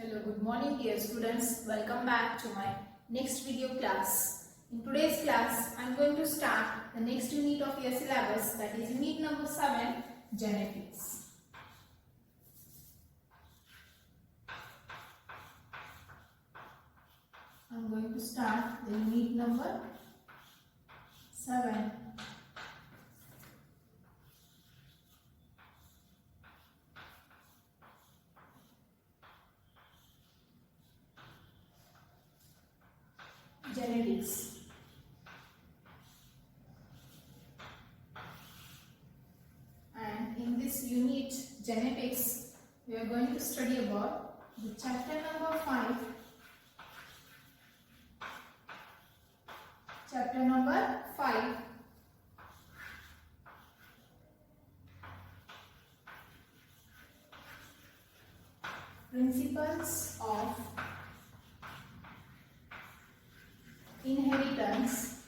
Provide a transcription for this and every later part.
Hello, good morning dear students. Welcome back to my next video class. In today's class, I am going to start the next unit of your syllabus, that is unit number 7, genetics. I am going to start the unit number 7. Genetics. And in this unit genetics, we are going to study about the chapter number 5. Chapter number 5. Principles of inheritance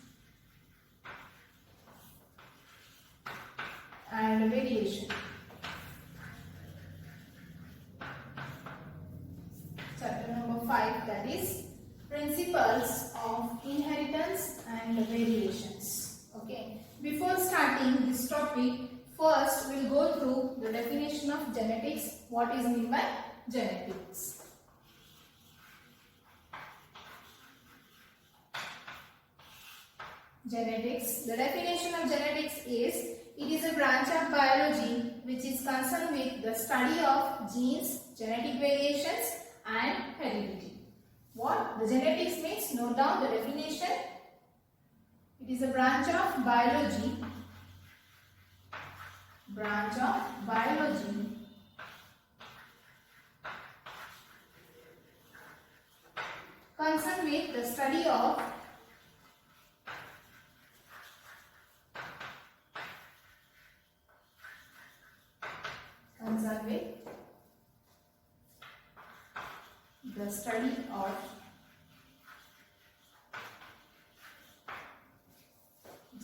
and variation. Chapter number 5, that is principles of inheritance and variations. Okay. Before starting this topic, first we'll go through the definition of genetics. What is meant by genetics? Genetics. The definition of genetics is, it is a branch of biology which is concerned with the study of genes, genetic variations and heredity. What the genetics means? Note down the definition. It is a branch of biology. Branch of biology concerned with the study of the study of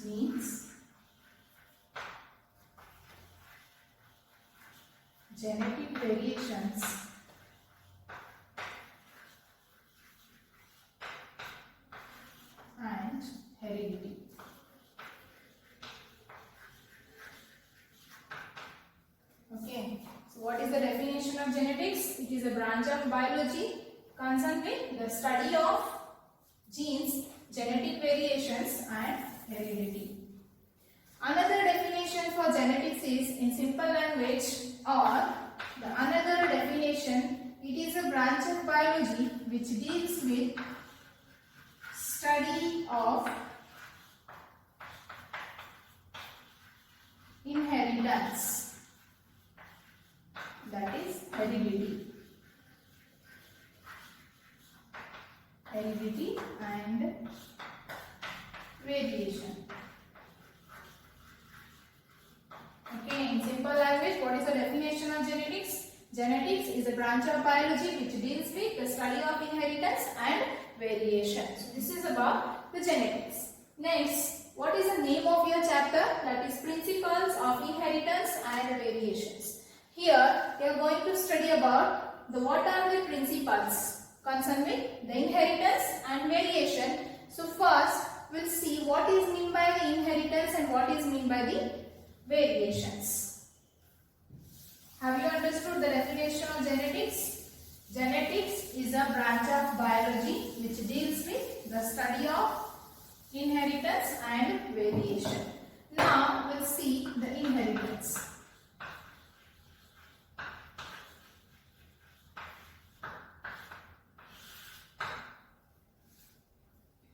genes, genetic variations and heredity. Okay, so what is the definition of genetics? It is a branch of biology concerned with the study of genes, genetic variations and heredity. Another definition for genetics is, in simple language, or the another definition, it is a branch of biology which deals with study of inheritance, that is heredity. Heredity and variation. Okay, in simple language, what is the definition of genetics? Genetics is a branch of biology which deals with the study of inheritance and variation. So this is about the genetics. Next, what is the name of your chapter? That is principles of inheritance and variations. Here, we are going to study about what are the principles concerned with the inheritance and variation. So first, we'll see what is meant by the inheritance and what is meant by the variations. Have you understood the definition of genetics? Genetics is a branch of biology which deals with the study of inheritance and variation. Now we'll see the inheritance.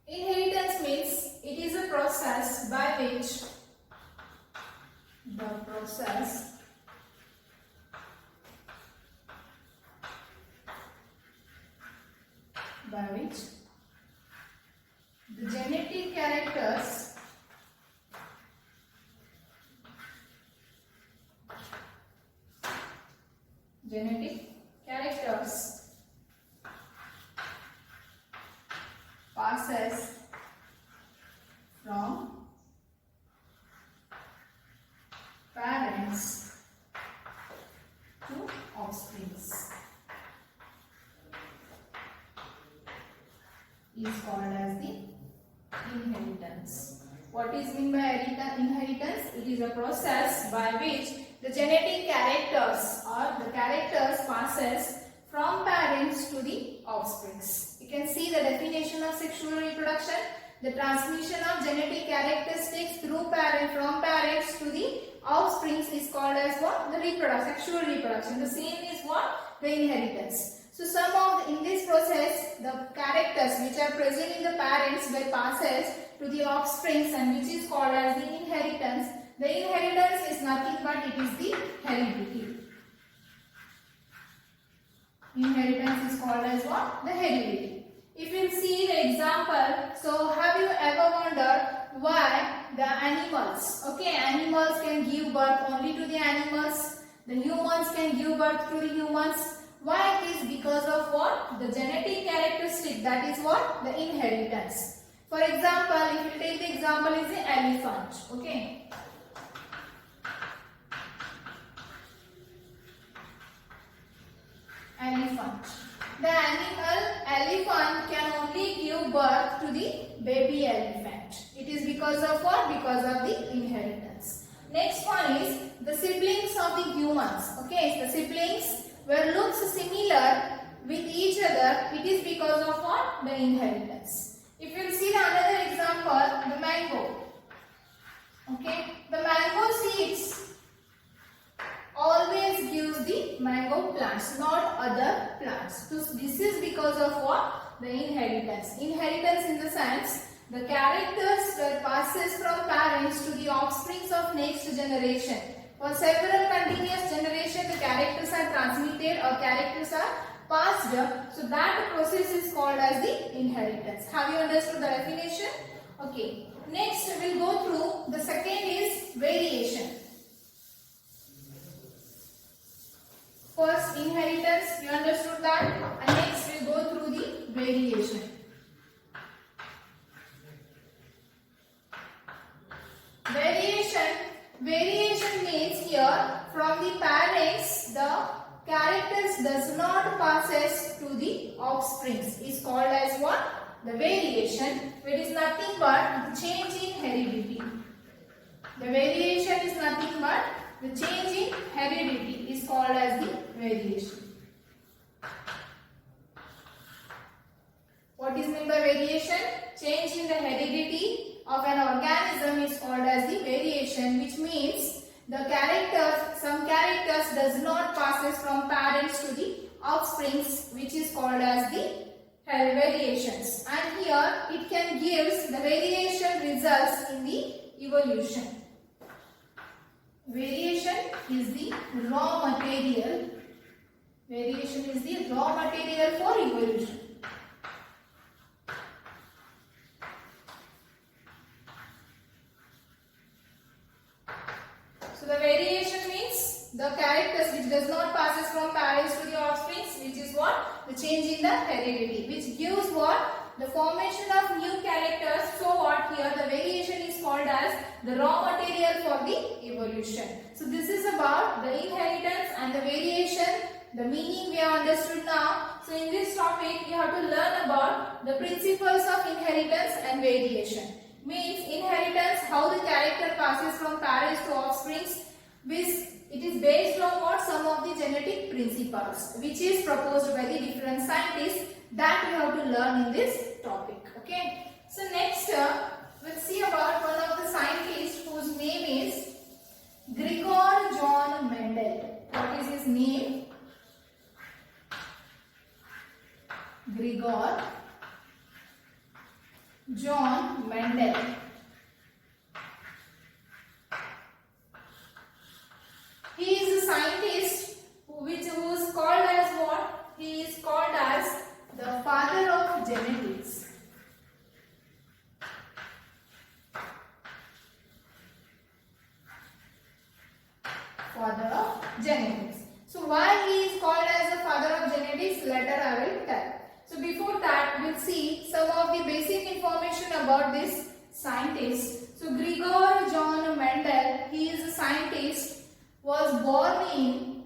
Inheritance means it is a process by which the genetic characters passes from parents to offsprings. is called as the inheritance. What is meant by inheritance? It is a process by which the genetic characters or the characters passes from parents to the offsprings. You can see the definition of sexual reproduction. The transmission of genetic characteristics through from parents to the offsprings is called as what? The reproduction, sexual reproduction. The same is what? The inheritance. So in this process, the characters which are present in the parents were passes to the offsprings, and which is called as the inheritance. The inheritance is nothing but it is the heredity. Inheritance is called as what? The heredity. If you see the example, so have you ever wondered why the animals, animals can give birth only to the animals, the humans can give birth to the humans? Why it is? Because of what? The genetic characteristic, that is what? The inheritance. For example, if you take the example is the elephant, okay? Elephant. The animal elephant can only give birth to the baby elephant. It is because of what? Because of the inheritance. Next one is the siblings of the humans. Okay, the siblings where looks similar with each other. It is because of what? The inheritance. If you see the another example, the mango. Okay, the mango seeds always gives the mango plants, not other plants. So this is because of what? The inheritance. Inheritance in the sense the characters that passes from parents to the offsprings of next generation. For several continuous generations, the characters are transmitted or characters are passed. So that process is called as the inheritance. Have you understood the definition? Okay. Next we will go through the second is variation. First inheritance, you understood that, and next we will go through the variation. Variation means here from the parents the characters does not passes to the offsprings is called as what? The variation, which is nothing but the change in heredity. The variation is nothing but the change in heredity is called as the variation. What is meant by variation? Change in the heredity of an organism is called as the variation, which means the characters, some characters does not passes from parents to the offsprings, which is called as the variations. And here it can gives the variation results in the evolution. Variation is the raw material. Variation is the raw material for evolution. So the variation means the characters which does not passes from parents to the offsprings, which is what? The change in the heredity, which gives what? The formation of new characters. So what here the variation is called as the raw material for the evolution. So this is about the inheritance and the variation. The meaning we have understood now. So in this topic we have to learn about the principles of inheritance and variation. Means inheritance, how the character passes from parents to offsprings, which it is based on what? Some of the genetic principles, which is proposed by the different scientists, that we have to learn in this topic. Okay. So next we'll see about one of the scientists whose name is Gregor John Mendel. What is his name? Gregor John Mendel. He is a scientist who is called as what? He is called as the father of genetics. Father of genetics. So why he is called as the father of genetics, later I will tell. So before that, we'll see some of the basic information about this scientist. So Gregor John Mendel, he is a scientist, was born in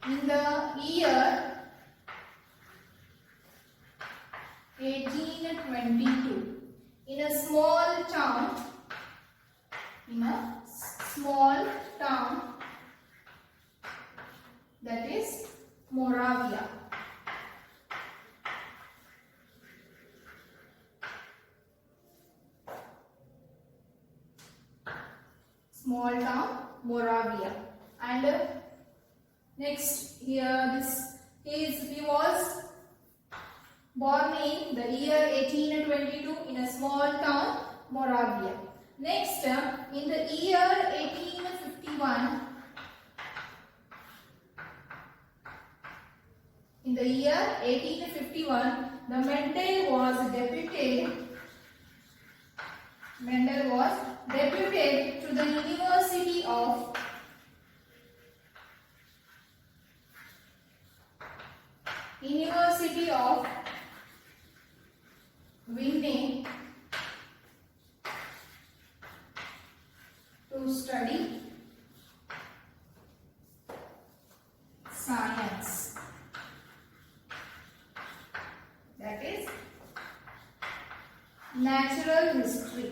in the year 1822, in a small town, that is Moravia. Small town Moravia. And next here he was born in the year 1822 in a small town Moravia. Next, in the year 1851, the Mendel was deputed to the University of Vienna to study science, that is natural history.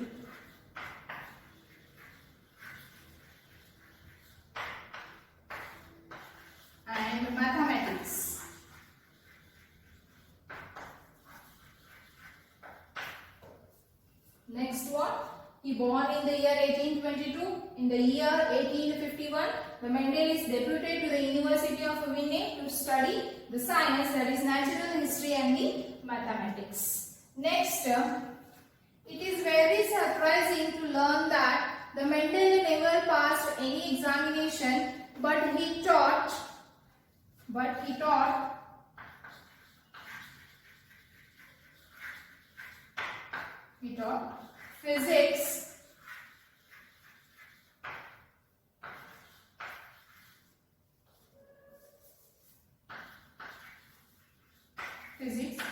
And mathematics. Next one, he born in the year 1822. In the year 1851, the Mendel is deputed to the University of Vienna to study the science, that is natural history and the mathematics. Next, it is very surprising to learn that the Mendel never passed any examination, but he taught physics,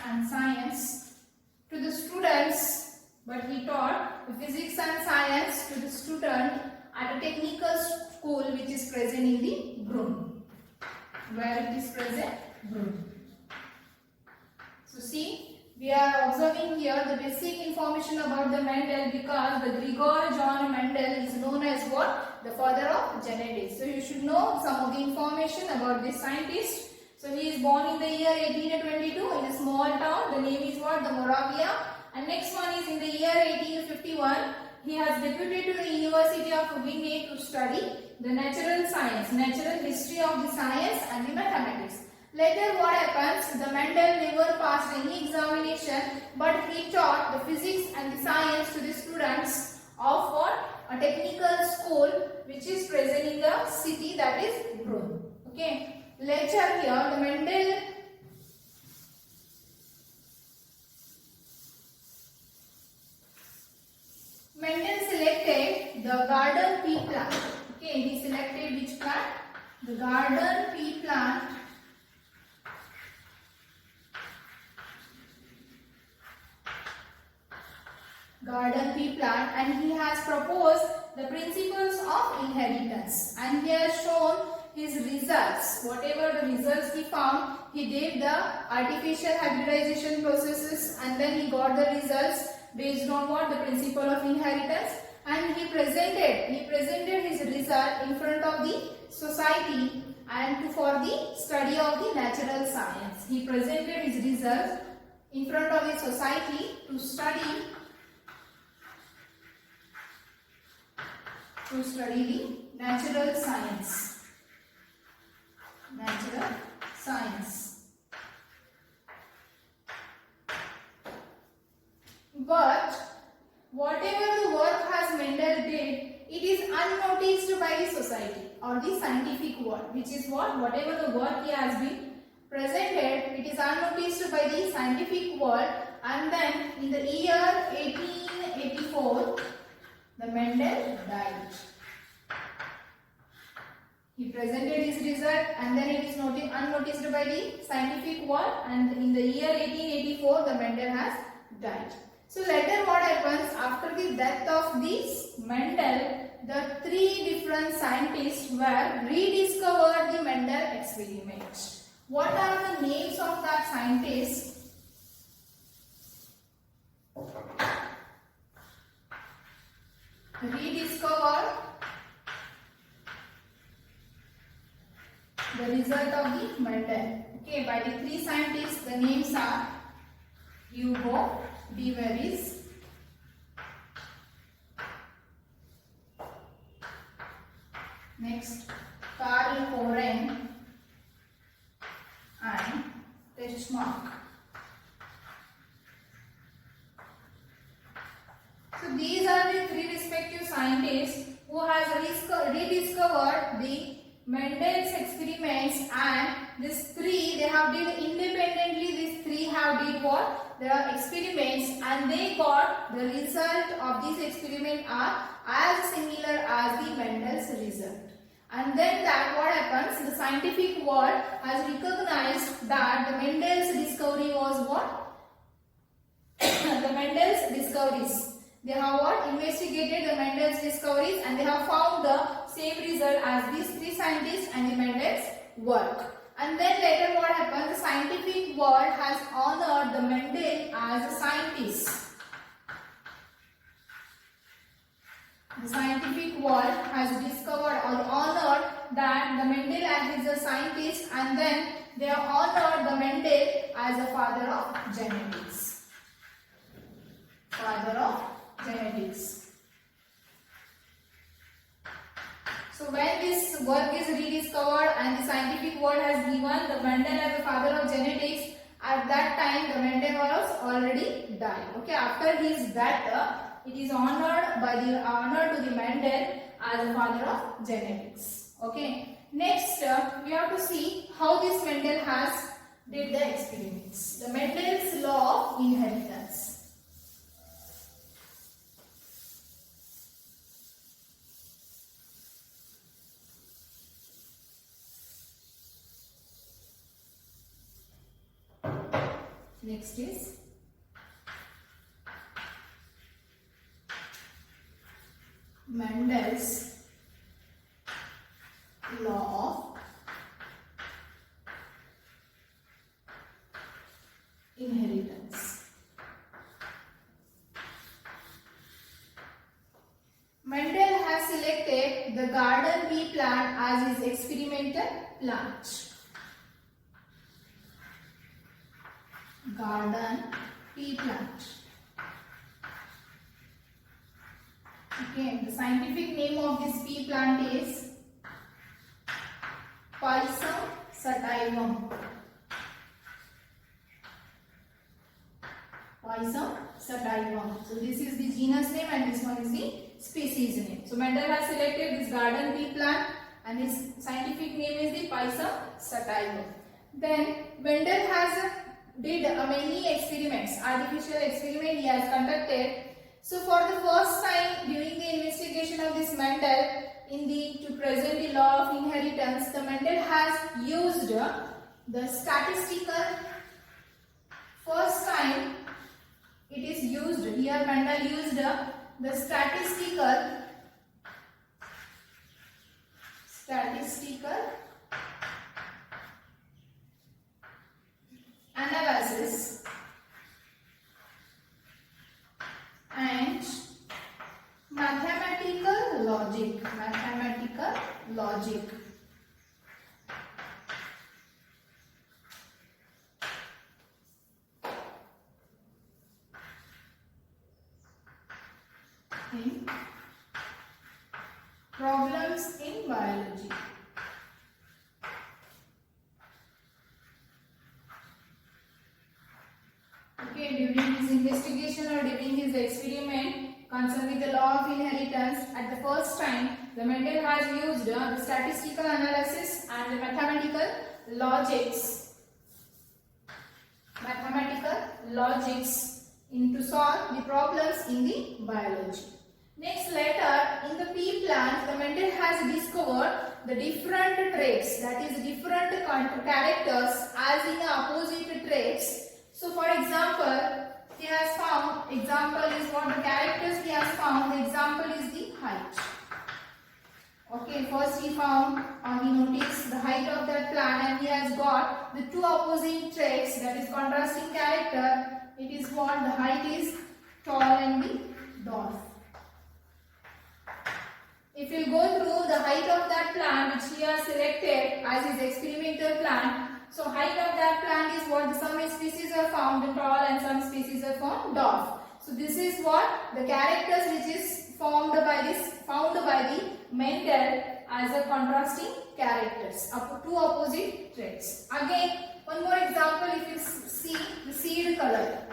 and science to the students, but he taught physics and science to the student at a technical school which is present in the Brunn. Where it is present? Brunn. So see, we are observing here the basic information about the Mendel, because the Gregor John Mendel is known as what? The father of genetics. So you should know some of the information about this scientist. So he is born in the year 1822 in a small town. The name is what? The Moravia. And next one is in the year 1851. He has deputed to the University of Vienna to study the natural science, natural history of the science and the mathematics. Later what happens? The Mendel never passed any examination, but he taught the physics and the science to the students of what? A technical school which is present in the city, that is Brunn. Okay. Later here the Mendel selected the garden pea plant. Okay, he selected which plant? The garden pea plant. And he has proposed the principles of inheritance, and he has shown his results. Whatever the results he found, he did the artificial hybridization processes, and then he got the results based on what? The principle of inheritance, and he presented his result in front of the society and for the study of the natural science. He presented his results in front of the society to study the natural science. But whatever the work has Mendel did, it is unnoticed by the society or the scientific world, which is what? Whatever the work he has been presented, it is unnoticed by the scientific world, and then in the year 1884, the Mendel died. He presented his result, and then it is unnoticed by the scientific world, and in the year 1884 the Mendel has died. So later what happens? After the death of this Mendel, the three different scientists were rediscovered the Mendel experiment. What are the names of that scientists? Rediscover the result of the Mendel. Okay, by the three scientists, the names are Hugo de Vries, next Karl Koren and Teschmark. So these are the three respective scientists who has rediscovered the Mendel's experiments, and these three they have did independently. These three have did what? Their experiments, and they got the result of this experiment are as similar as the Mendel's result. And then that what happens? The scientific world has recognized that the Mendel's discovery was what? The Mendel's discoveries. They have what? Investigated the Mendel's discoveries, and they have found the same result as these three scientists and the Mendel's work. And then later what happened? The scientific world has honored the Mendel as a scientist. The scientific world has discovered or honored that the Mendel as a scientist, and then they have honored the Mendel as a father of genetics. Father of genetics. So when this work is rediscovered and the scientific world has given the Mendel as the father of genetics, at that time the Mendel was already died. Okay, after his death, it is honored by the honor to the Mendel as the father of genetics. Okay, next we have to see how this Mendel has did the experiments. The Mendel's law of inheritance. Next is Mendel's law of inheritance. Mendel has selected the garden pea plant as his experimental plant. Garden pea plant. Okay, the scientific name of this pea plant is Pisum sativum. Pisum sativum. So this is the genus name and this one is the species name. So Mendel has selected this garden pea plant and his scientific name is the Pisum sativum. Then Mendel has did many experiments, artificial experiment he has conducted. So for the first time during the investigation of this Mendel to present the law of inheritance, the Mendel has used the statistical, first time it is used, here Mendel used the statistical analysis and mathematical logic. In problems in biology. Okay, during his investigation or during his experiment concerned with the law of inheritance, at the first time, the Mendel has used the statistical analysis and the mathematical logics to solve the problems in the biology. Next, later in the pea plant, the Mendel has discovered the different traits, that is different characters as in the opposite traits. So for example, he has found, example is what the characters he has found, the example is the Okay, first he found, he noticed the height of that plant, and he has got the two opposing traits, that is contrasting character. It is what? The height is tall and the dwarf. If you go through the height of that plant which he has selected as his experimental plant, so height of that plant is what? Some species are found tall and some species are found dwarf. So this is what? The characters which is found by the Mendel as a contrasting characters, two opposite traits. Again, one more example, if you see the seed color.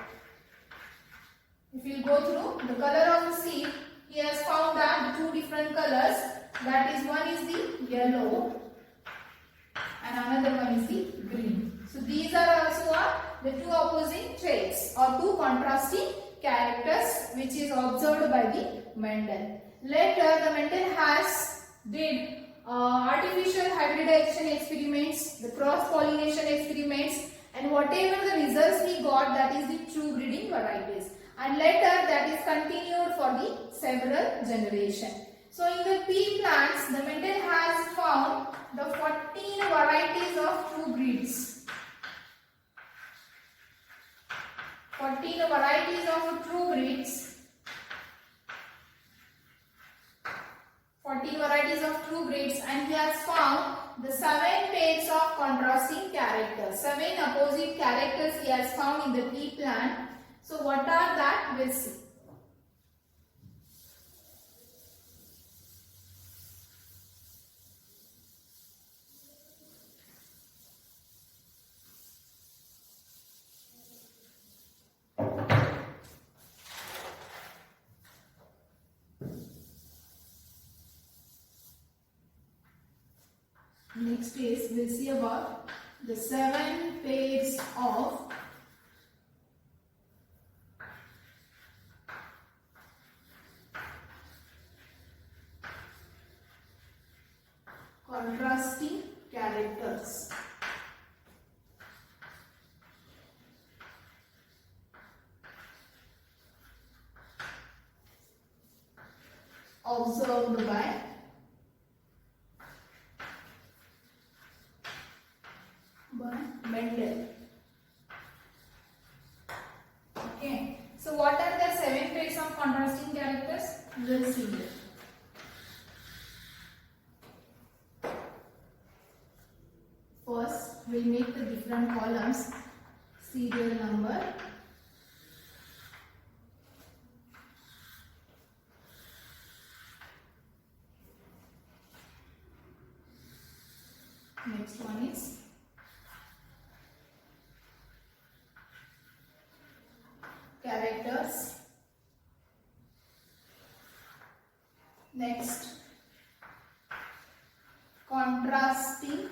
If you go through the color of the seed, he has found that the two different colors, that is, one is the yellow and another one is the green. So these are also the two opposing traits or two contrasting characters which is observed by the Mendel. Later the Mendel has did artificial hybridization experiments, the cross pollination experiments, and whatever the results he got, that is the true breeding varieties. And later that is continued for the several generations. So in the pea plants, the Mendel has found the 14 varieties of true breeds. 14 varieties of true breeds. 14 varieties of true breeds, and he has found the 7 pairs of contrasting characters. 7 opposite characters he has found in the pea plant. So what are that? We'll see. Next is, we'll see about the 7 pairs of contrasting characters. Observed by Mendel. Okay. So what are the 7 pairs of contrasting characters? We will see here. First, we'll make the different columns serial number, next one is characters, next contrasting,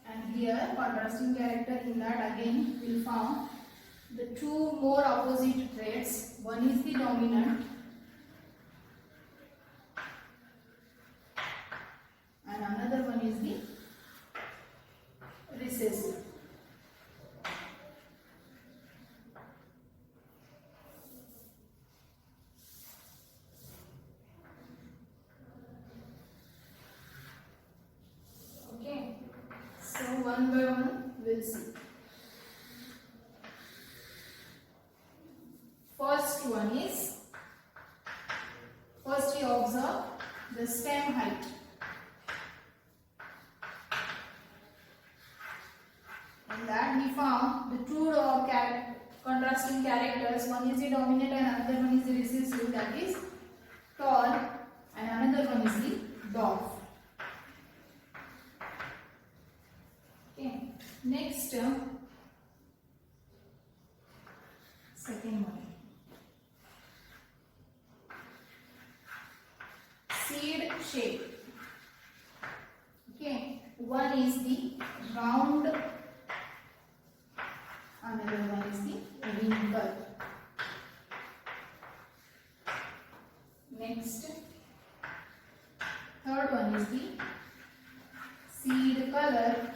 and here contrasting character, in that again we will found the two more opposite traits. One is the dominant and another one is the recessive. Okay, so one by one we'll see. First one is, first we observe the stem height. In that we found the two contrasting characters. One is the dominant and another one is the recessive, that is tall, and another one is the dwarf. Okay. Next, second one. Seed shape. Okay. One is the round, another one is the wrinkle. Next, third one is the seed color,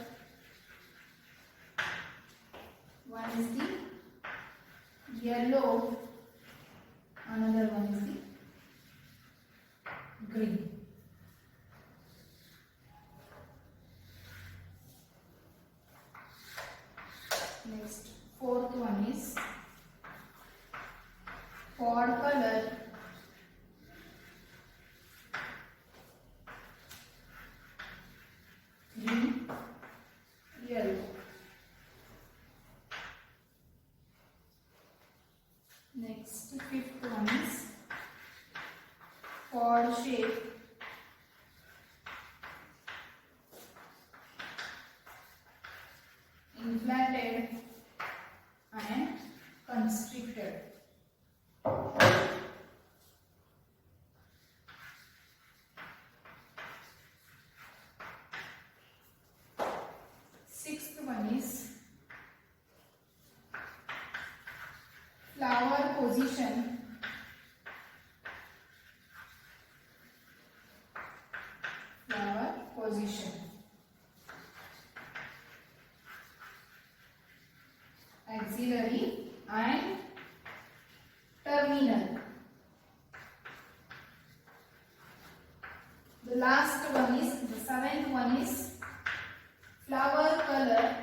is the yellow, another one is the green. Next, fourth one is pod color, green, yellow. Next, fifth one is pod shape, inflated and constricted. Sixth one is flower position, flower position, axillary and terminal. The last one is, the seventh one is flower color,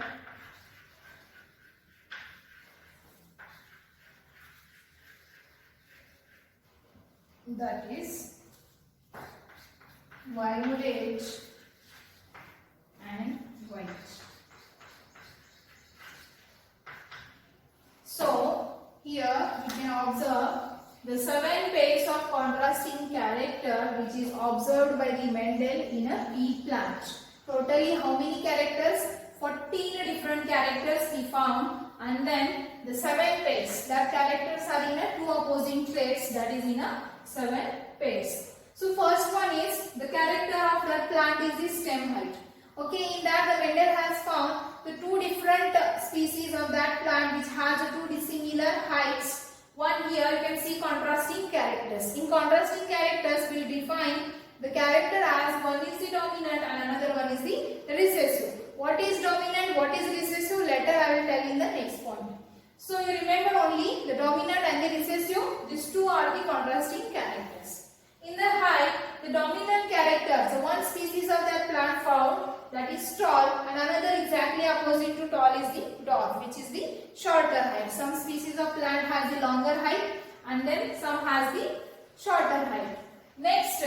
that is violet and white. So here we can observe the 7 pairs of contrasting character which is observed by the Mendel in a pea plant. Totally how many characters? 14 different characters he found, and then the 7 pairs. That characters are in a 2 opposing traits, that is in a 7 pairs. So first one is the character of that plant is the stem height. Okay, in that the Mendel has found the 2 different species of that plant which has 2 dissimilar heights. One here you can see contrasting characters. In contrasting characters we will define the character as one is the dominant and another one is the recessive. What is dominant, what is recessive, later I will tell in the next point. So you remember only the dominant and the recessive, these 2 are the contrasting characters. In the height, the dominant character, so one species of that plant found, that is tall, and another exactly opposite to tall is the dwarf, which is the shorter height. Some species of plant has the longer height and then some has the shorter height. Next,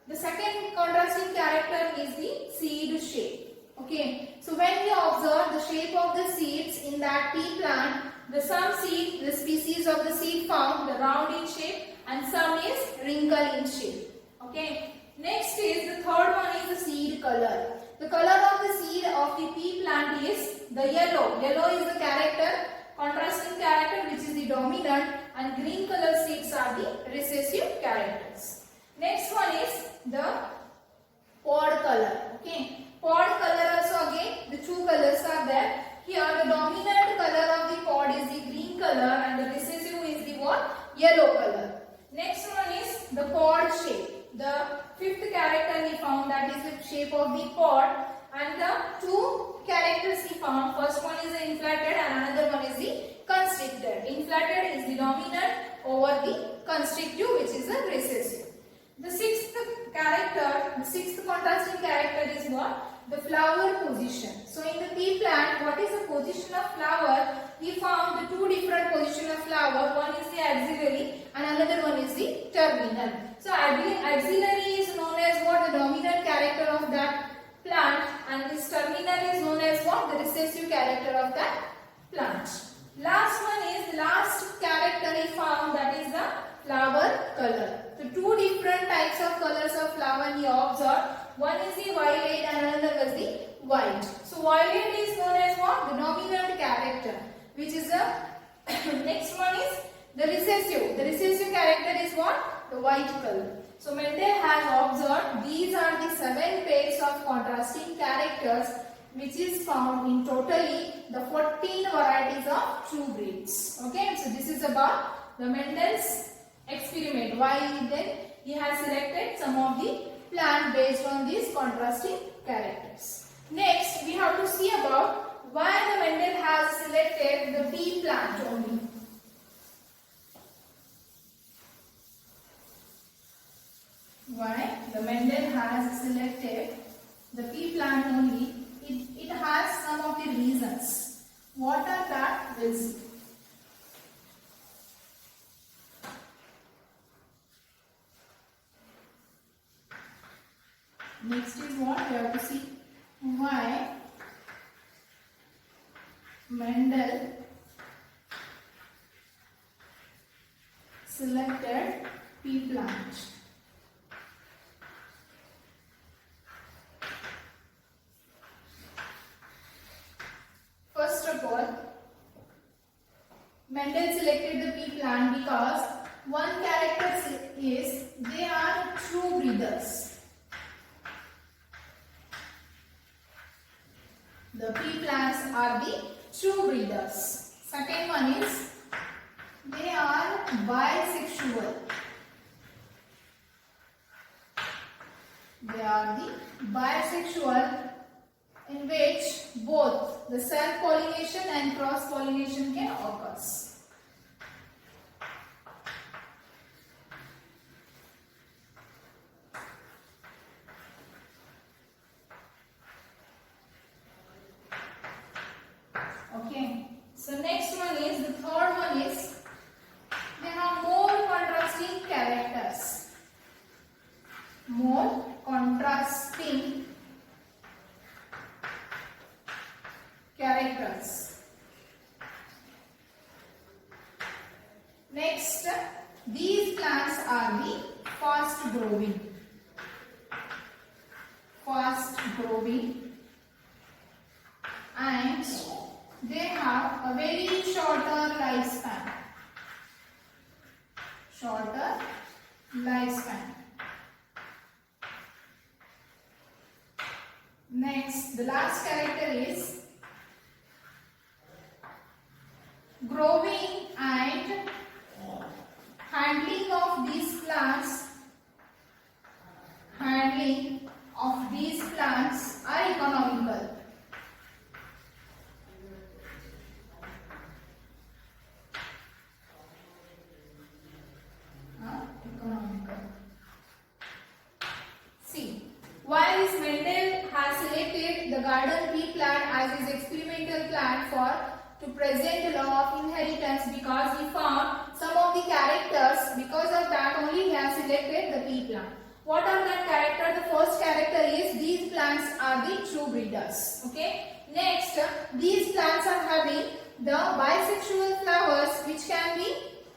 the second contrasting character is the seed shape. Okay, so when we observe the shape of the seeds in that pea plant, the some seed, the species of the seed found the round in shape and some is wrinkle in shape. Okay, next is the third one is the seed color. The color of the seed of the pea plant is the yellow. Yellow is the character, contrasting character which is the dominant, and green color seeds are the recessive characters. Next one is the pod color. Okay, pod color also again the 2 colors are there. Here the dominant color of the pod is the green color and the recessive is the what? Yellow color. Next one is the pod shape. The 5th character he found, that is the shape of the pod, and the 2 characters he found. First one is the inflated and another one is the constricted. Inflated is the dominant over the constrictive which is the recessive. The 6th character, the 6th contrasting character is what? The flower position. So in the pea plant, what is the position of flower? We found the 2 different position of flower. One is the axillary and another one is the terminal. So axillary is known as what? The dominant character of that plant, and this terminal is known as what? The recessive character of that plant. Last one is the last character he found, that is the flower color. So 2 different types of colors of flower he observed. One is the violet and another was the white. So violet is known as what? The dominant character, which is the next one is the recessive. The recessive character is what? The white color. So Mendel has observed these are the 7 pairs of contrasting characters which is found in totally the 14 varieties of true breeds. Okay, so this is about the Mendel's experiment. Why then he has selected some of the plant based on these contrasting characters. Next, we have to see about why the Mendel has selected selected the pea plant only. Why? The Mendel has selected the pea plant only. It has some of the reasons. What are that? We'll see. Next is what we have to see. Why Mendel selected pea plant. First of all, Mendel selected the pea plant because one character is they are true breeders. The pea plants are the true breeders. Second one is they are bisexual. They are the bisexual, in which both the self-pollination and cross-pollination can occur. Okay. So next one is, the third one is, they have more contrasting characters. More contrasting characters. Next, these plants are the fast growing. Fast growing, and they have a very shorter lifespan. Shorter lifespan. Next, the last character is growing and handling of these plants. Handling of these plants are economical. See, while this Mendel has selected the garden pea plant as his experimental plant to present the law of inheritance, because he found some of the characters, because of that only he has selected the pea plant. What are that character? The first character is these plants are the true breeders. Okay. Next, these plants are having the bisexual flowers, which can be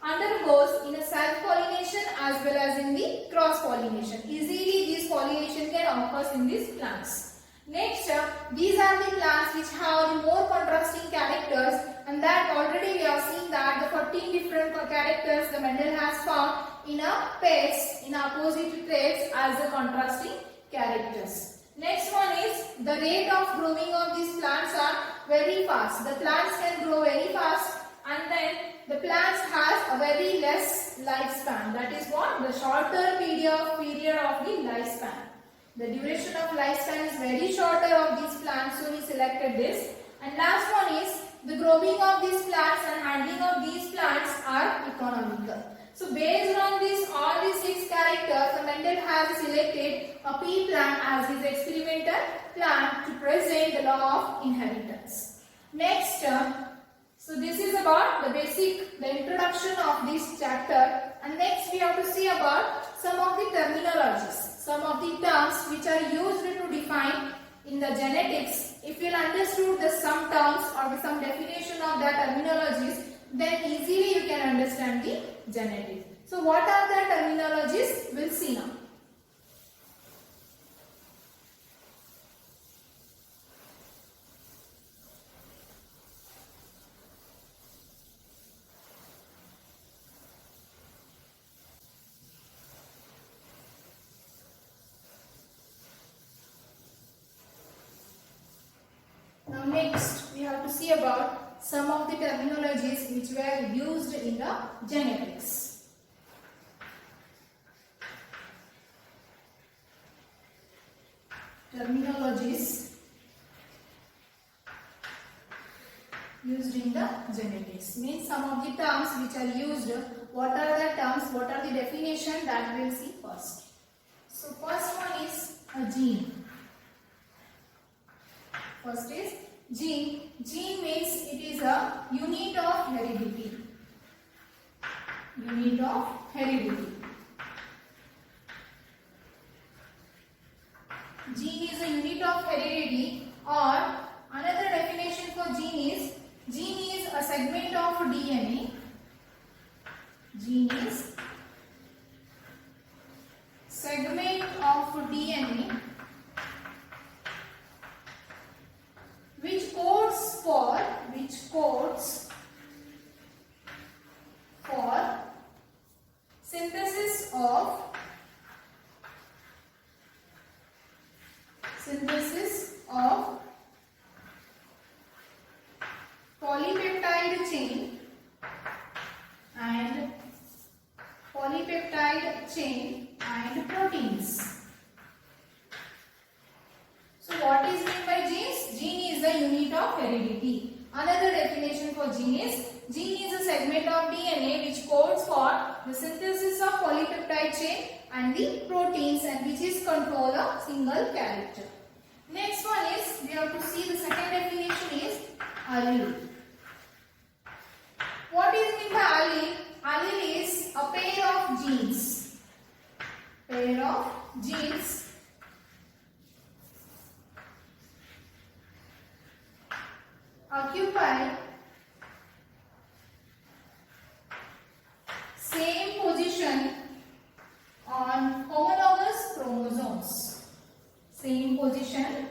undergoes in a self-pollination as well as in the cross-pollination. Easily this pollination can occur in these plants. Next, these are the plants which have the more contrasting characters, and that already we have seen that the 14 different characters the Mendel has found in a pairs, in opposite traits as the contrasting characters. Next one is the rate of growing of these plants are very fast. The plants can grow very fast, and then the plants has a very less lifespan. That is what? The shorter period of the lifespan. The duration of lifespan is very shorter of these plants, so we selected this. And last one is the growing of these plants and handling of these plants are economical. So based on this, all these 6 characters, the Mendel has selected a pea plant as his experimental plant to present the law of inheritance. Next, so this is about the basic, the introduction of this chapter, and next we have to see about some of the terminologies, some of the terms which are used to define in the genetics. If you understood the some terms or some definition of that terminologies, then easily you can understand the genetics. So what are the terminologies? We'll see now. Now next we have to see about some of the terminologies which were used in the genetics. Terminologies used in the genetics. Means some of the terms which are used. What are the terms? What are the definition? That we'll see first. So first one is a gene. First is gene. Gene means it is a unit of heredity. Unit of heredity. Gene is a unit of heredity, or another definition for gene is a segment of DNA. Gene is segment of DNA which codes for synthesis of polypeptide chain and proteins. So what is meant by genes? Gene is the unit of heredity. Another definition for gene is a segment of DNA which codes for the synthesis of polypeptide chain and the proteins, and which is control a single character. Next one is, we have to see the second definition is allele. What is meant by allele? Allele is a pair of genes. Pair of genes occupy same position on homologous chromosomes. Same position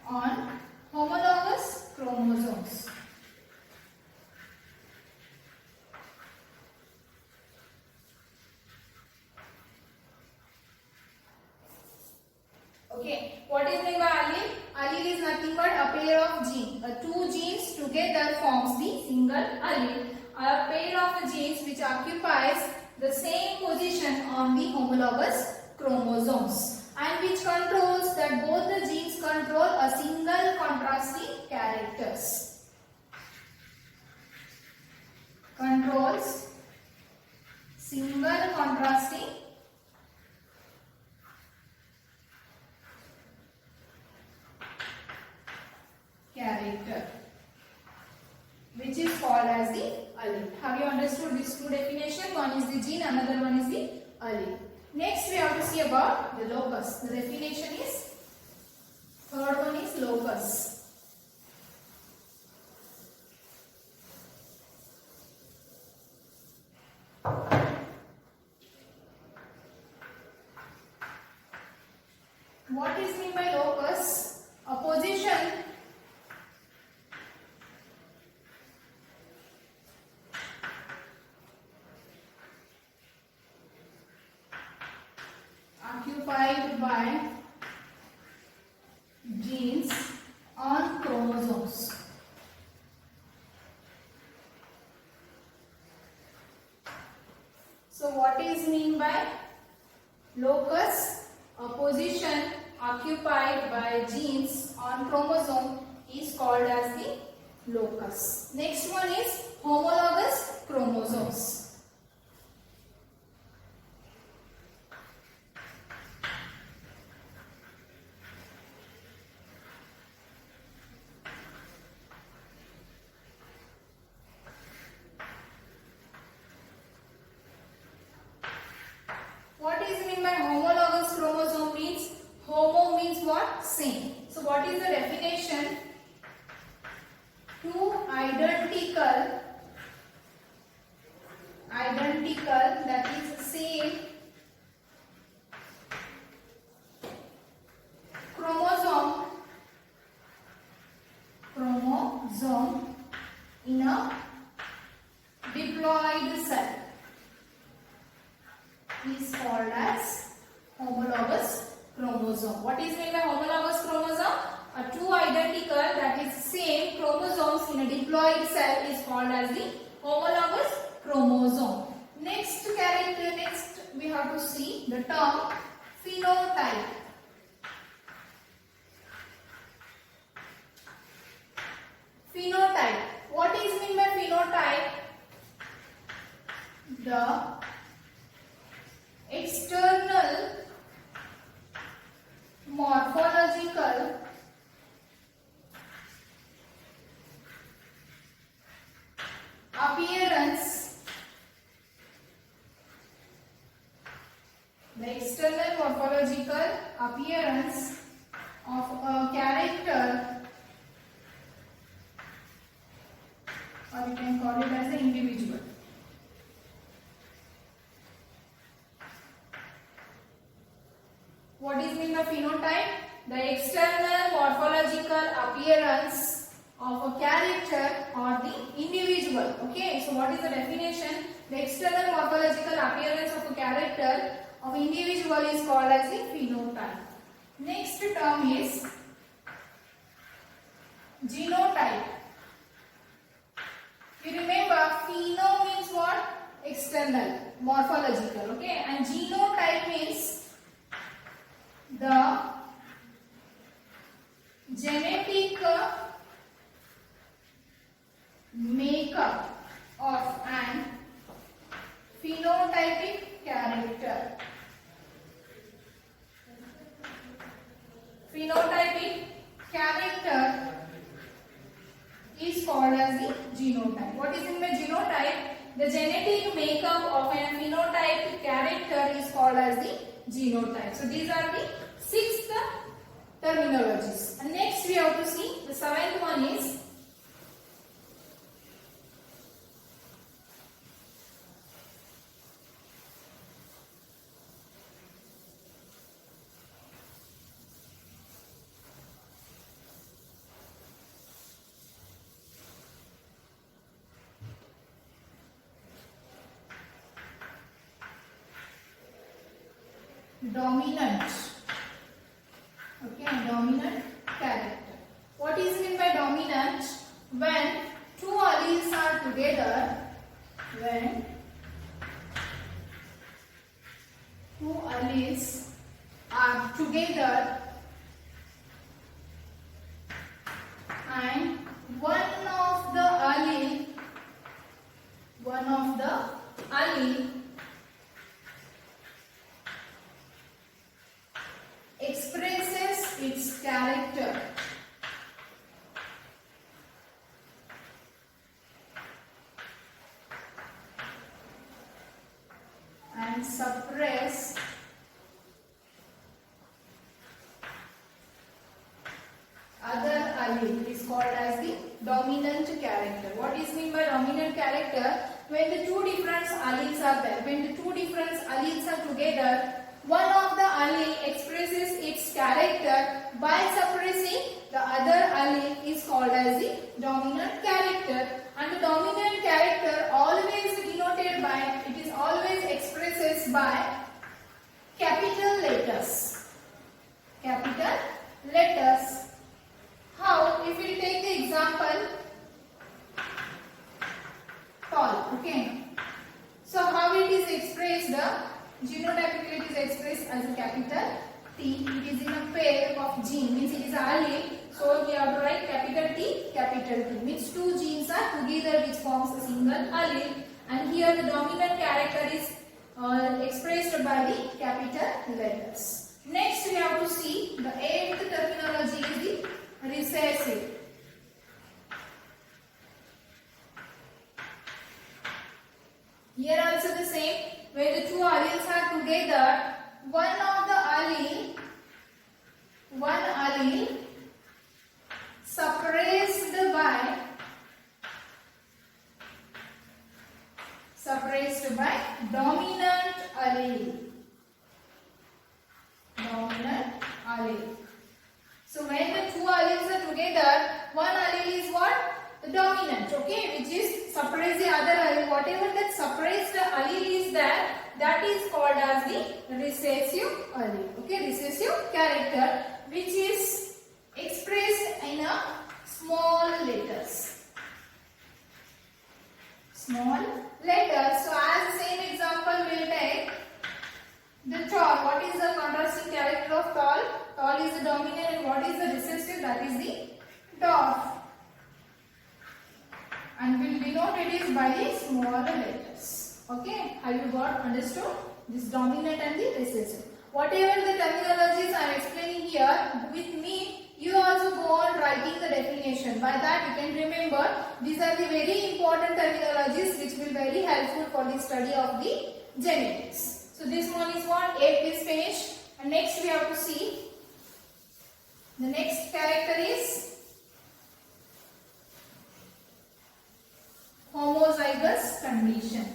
on homologous chromosomes. Okay, what is meant by allele? Allele is nothing but a pair of genes. Two genes together forms the single allele. A pair of genes which occupies the same position on the homologous chromosomes, and which controls that both the genes control a single contrasting characters. Controls single contrasting character, which is called as the allele. Have you understood these two definitions? One is the gene, another one is the allele. Next we have to see about the locus. The definition is, third one is locus. What is meant by locus? A position occupied by genes on chromosomes. So what is mean by locus? A position occupied by genes on chromosome is called as the locus. Next one is homologous chromosomes. What is meant by homologous chromosome? Means homo means what? Same. So what is the definition? Two identical, that is same chromosome in a diploid cell is called as homologous chromosome. What is meant by homologous chromosome? Two identical, that is same chromosomes in a diploid cell is called as the homologous chromosome. Next we have to see the term phenotype. Phenotype. What is meant by phenotype? The external morphological appearance, the external morphological appearance of a character, or you can call it as an individual. What is meant by phenotype? The external morphological appearance of a character or the individual. Okay, so what is the definition? The external morphological appearance of a character of individual is called as a phenotype. Next term is genotype. You remember, pheno means what? External, morphological. Okay, and genotype means the genetic makeup of an phenotypic character. Phenotypic character is called as the genotype. What is in the genotype? The genetic makeup of a phenotypic character is called as the genotype. So these are the 6 terminologies. And next we have to see the 7th one is dominant. Okay, dominant character. What is meant by dominant? When 2 alleles are together, when 2 alleles are together and one of the allele expresses its character. And suppress other allele is called as the dominant character. What is meant by dominant character? When the 2 different alleles are there, when the 2 different alleles are together, one of the allele expresses its character by suppressing the other allele is called as the dominant character. And the dominant character always denoted by, it is always expresses by capital letters. Capital letters. How? If we take the example, tall. Okay. So how it is expressed? Genotypically it is expressed as a capital T. It is in a pair of gene, means it is allele. So we have to write capital T, capital T. Means 2 genes are together which forms a single allele. And here the dominant character is expressed by the capital letters. Next we have to see the 8th terminology is the recessive. Here also the same. When the 2 alleles are together, one allele suppressed by dominant allele. Dominant allele. So when the 2 alleles are together, one allele is what? The dominant, okay, which is suppress the other allele. Whatever that suppressed allele is there, that is called as the recessive allele. Okay, recessive character, which is expressed in a small letters. Small letters. So as the same example we'll take by the smaller letters. Okay, have you got understood this dominant and the recessive? Whatever the terminologies I am explaining here with me, you also go on writing the definition. By that you can remember these are the very important terminologies which will be very helpful for the study of the genetics. So this one is what? 8 is finished, and next we have to see the next character is homozygous condition.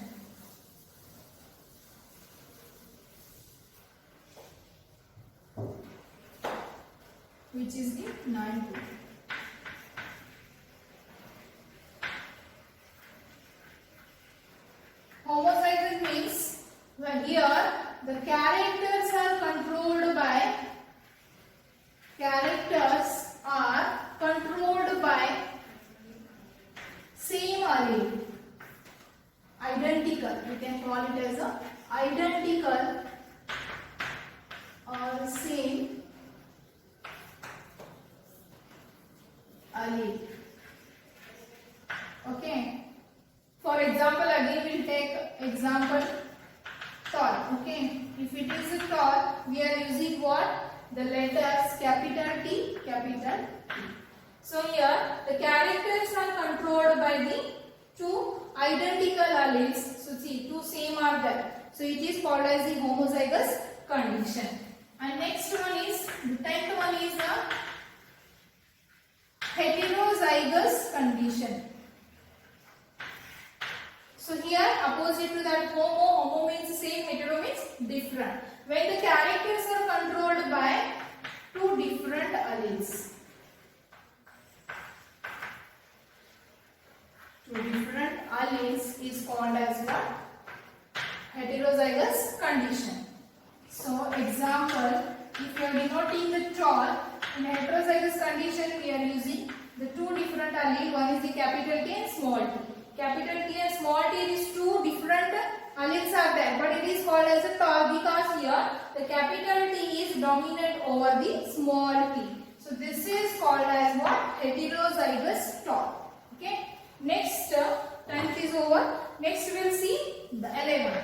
Which is the 9th. Homozygous means when here the characters are controlled by same allele, identical. You can call it as a identical or same allele. Okay. For example, again we will take example tall. Okay. If it is a tall, we are using what? The letters capital T, capital T. So here the characters are controlled by the two identical alleles. So see, two same are there. So it is called as the homozygous condition. And next one is, the 10th one is the heterozygous condition. So here opposite to that homo means same, hetero means different. When the characters are controlled by two different alleles. Two different alleles is called as what? Heterozygous condition. So example, if you are denoting the tall, in heterozygous condition we are using the two different alleles. One is the capital T and small t. Capital T and small t, is two different alleles are there, but it is called as a tall because here the capital T is dominant over the small t. So this is called as what? Heterozygous tall. Okay. Next, 10th is over. Next we will see the 11th.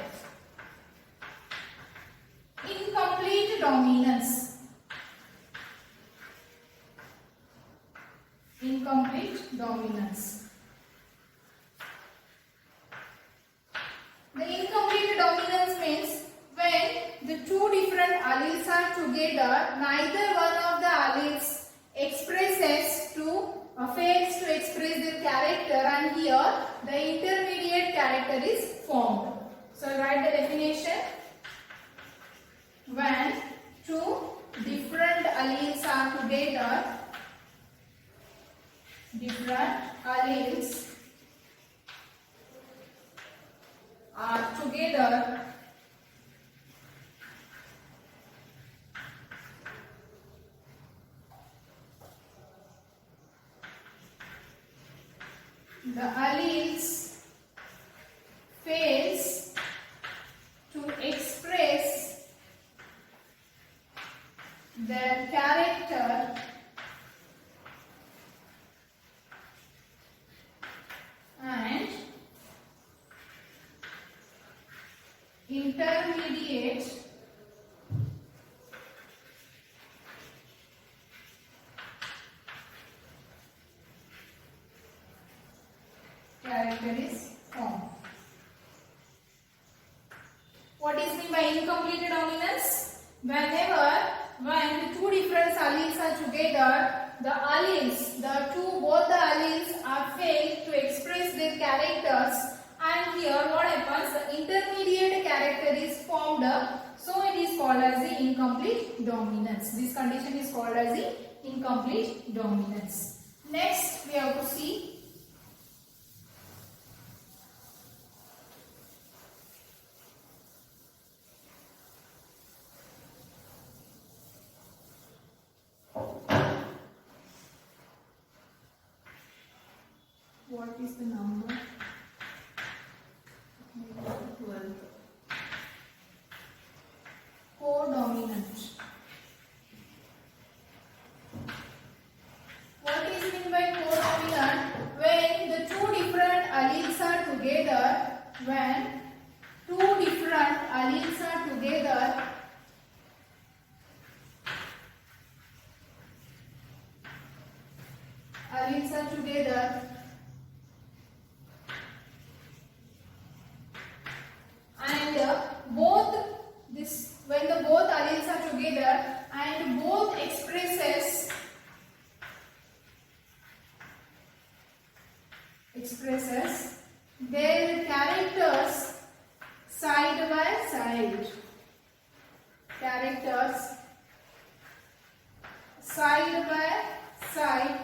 Incomplete dominance. Incomplete dominance. The incomplete dominance means when the two different alleles are together, neither one of the alleles expresses to fails to express their character, and here the intermediate character is formed. So write the definition. When two different alleles are together, the alleles fails to express their character and intermediate character is formed. What is meant by incomplete dominance? When the two different alleles are together, both the alleles are failed to express their characters, and here what happens? The intermediate character is formed, so it is called as the incomplete dominance. This condition is called as the incomplete dominance. Next, we have to see what is the number? 12. Codominant. What is meant by codominant? are together and when the both alleles are together and both expresses their characters side by side. Characters side by side.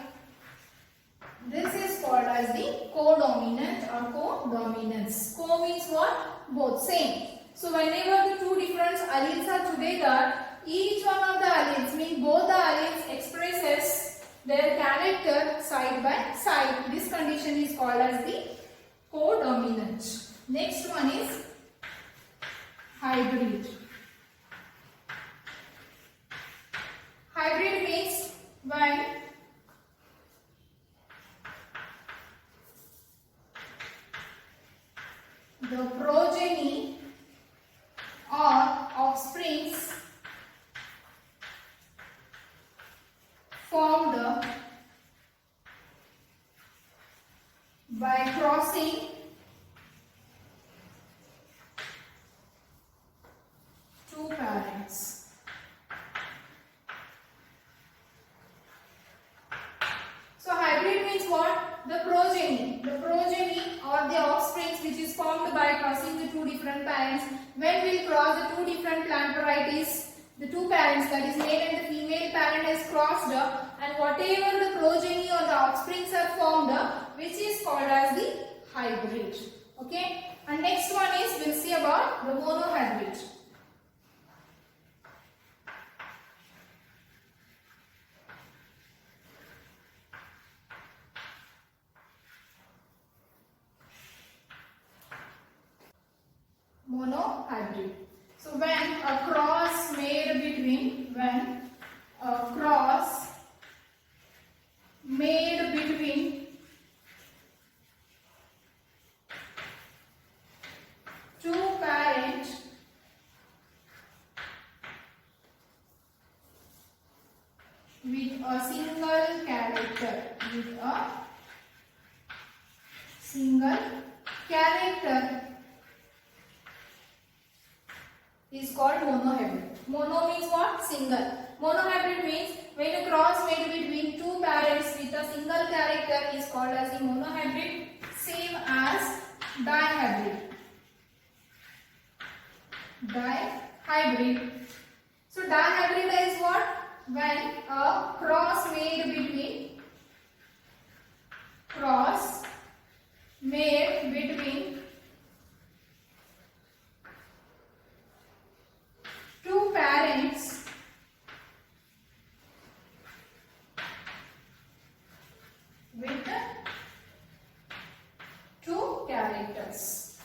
This is called as the codominant or codominance. Co means what? Both, same. So whenever the two different alleles are together, each one of the alleles, means both the alleles, expresses their character side by side. This condition is called as the codominant. Next one is hybrid. Hybrid means when the progeny or offsprings formed by crossing two parents. So hybrid means what? The progeny or the offsprings which is formed by crossing the two different parents. When we cross the two different plant varieties, the two parents, that is male and the female parent, is crossed and whatever the progeny or the offsprings are formed, which is called as the hybrid. Okay. And next one is, we'll see about the monohybrid. Monohybrid. So when a cross made between two parents with a single character is called monohybrid. Mono means what? Single. Monohybrid means when a cross made between two parents with a single character is called as the monohybrid, same as dihybrid. Dihybrid. So dihybrid is what? When a cross made between two parents with two characters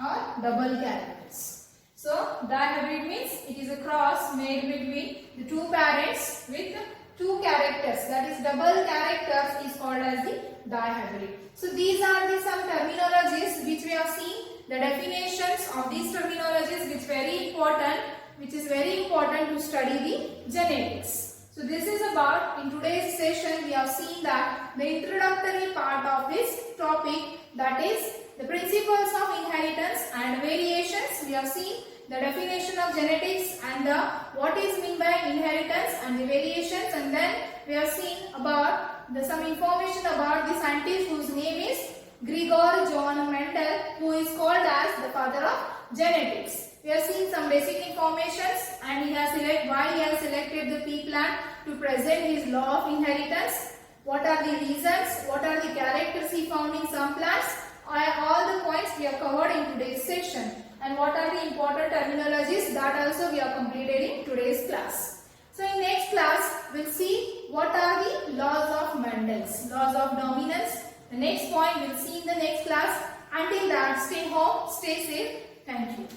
or double characters. So dihybrid means it is a cross made between the two parents with two characters, that is double characters, is called as the dihybrid. So these are some terminologies which we have seen. The definitions of these terminologies which is very important to study the genetics. So this is about, in today's session we have seen that the introductory part of this topic, that is the principles of inheritance and variations. We have seen the definition of genetics and what is meant by inheritance and the variations, and then we have seen about some information about the scientist whose name is Gregor John Mendel, who is called as the father of genetics. We have seen some basic informations and why he has selected the pea plant to present his law of inheritance. What are the reasons? What are the characters he found in some plants? All the points we have covered in today's session. And what are the important terminologies, that also we have completed in today's class. So in next class, we'll see what are the laws of Mendel's, laws of dominance. The next point we'll see in the next class. Until that, stay home, stay safe. Thank you.